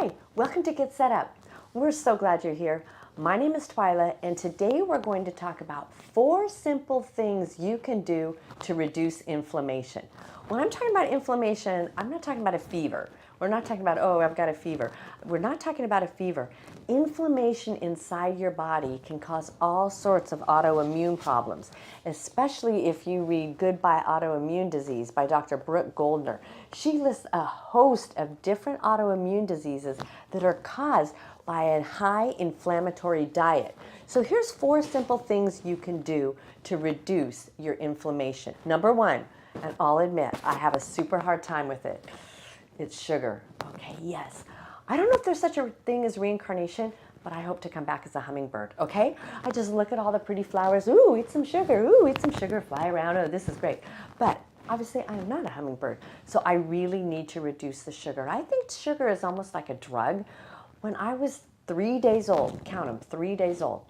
Hi, welcome to Get Set Up. We're so glad you're here. My name is Twyla, and today we're going to talk about 4 simple things you can do to reduce inflammation. When I'm talking about inflammation, I'm not talking about a fever. We're not talking about, oh, I've got a fever. We're not talking about a fever. Inflammation inside your body can cause all sorts of autoimmune problems, especially if you read Goodbye Autoimmune Disease by Dr. Brooke Goldner. She lists a host of different autoimmune diseases that are caused by a high inflammatory diet. So here's 4 simple things you can do to reduce your inflammation. Number 1, and I'll admit, I have a super hard time with it. It's sugar. Okay, yes. I don't know if there's such a thing as reincarnation, but I hope to come back as a hummingbird, okay? I just look at all the pretty flowers. Ooh, eat some sugar. Ooh, eat some sugar. Fly around. Oh, this is great. But obviously, I'm not a hummingbird, so I really need to reduce the sugar. I think sugar is almost like a drug. When I was 3 days old, count them, 3 days old,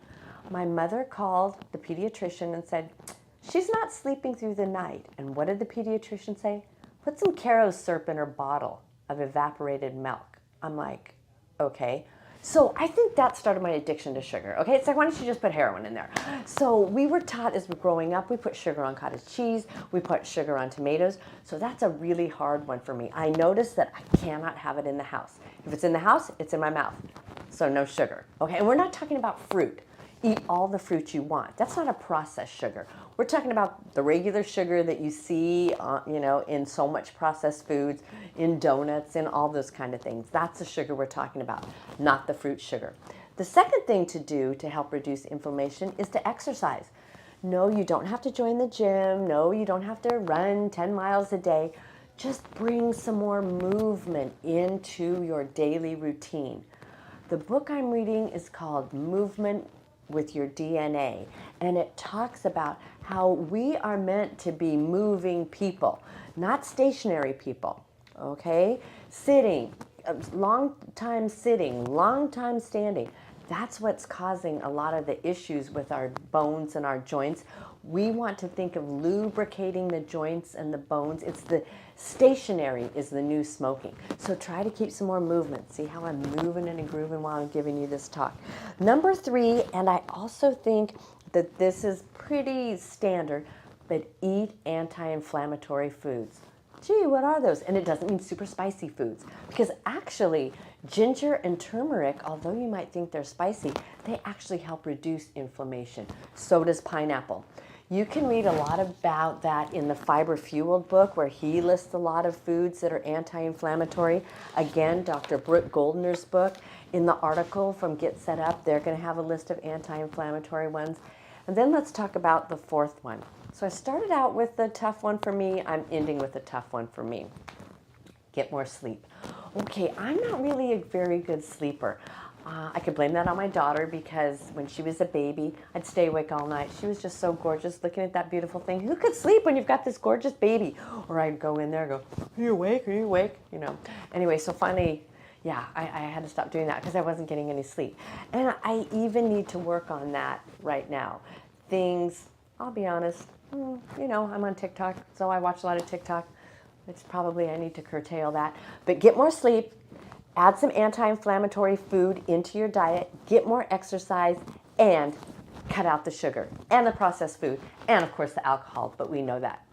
my mother called the pediatrician and said, she's not sleeping through the night. And what did the pediatrician say? Put some Caro syrup in her bottle of evaporated milk. I'm like, okay. So I think that started my addiction to sugar. Okay, it's like, why don't you just put heroin in there? So we were taught as we're growing up, we put sugar on cottage cheese, we put sugar on tomatoes. So that's a really hard one for me. I noticed that I cannot have it in the house. If it's in the house, it's in my mouth. So no sugar. Okay, and we're not talking about fruit. Eat all the fruit you want. That's not a processed sugar. We're talking about the regular sugar that you see, in so much processed foods, in donuts, and all those kind of things. That's the sugar we're talking about, not the fruit sugar. The second thing to do to help reduce inflammation is to exercise. No, you don't have to join the gym. No, you don't have to run 10 miles a day. Just bring some more movement into your daily routine. The book I'm reading is called Movement with Your DNA, and it talks about how we are meant to be moving people, not stationary people, okay? Sitting, long time standing. That's what's causing a lot of the issues with our bones and our joints. We want to think of lubricating the joints and the bones. It's the stationary is the new smoking. So try to keep some more movement. See how I'm moving and grooving while I'm giving you this talk. Number 3, and I also think that this is pretty standard, but eat anti-inflammatory foods. Gee, what are those? And it doesn't mean super spicy foods, because actually ginger and turmeric, although you might think they're spicy, they actually help reduce inflammation. So does pineapple. You can read a lot about that in the Fiber Fueled book, where he lists a lot of foods that are anti-inflammatory. Again, Dr. Brooke Goldner's book. In the article from Get Set Up, they're going to have a list of anti-inflammatory ones. And then let's talk about the 4th one. So I started out with the tough one for me. I'm ending with a tough one for me. Get more sleep. Okay, I'm not really a very good sleeper. I could blame that on my daughter, because when she was a baby, I'd stay awake all night. She was just so gorgeous, looking at that beautiful thing. Who could sleep when you've got this gorgeous baby? Or I'd go in there and go, are you awake? Are you awake? Anyway, so finally, yeah, I had to stop doing that because I wasn't getting any sleep. And I even need to work on that right now. I'll be honest, I'm on TikTok, so I watch a lot of TikTok. It's probably I need to curtail that. But get more sleep, add some anti-inflammatory food into your diet, get more exercise, and cut out the sugar and the processed food, and of course the alcohol, but we know that.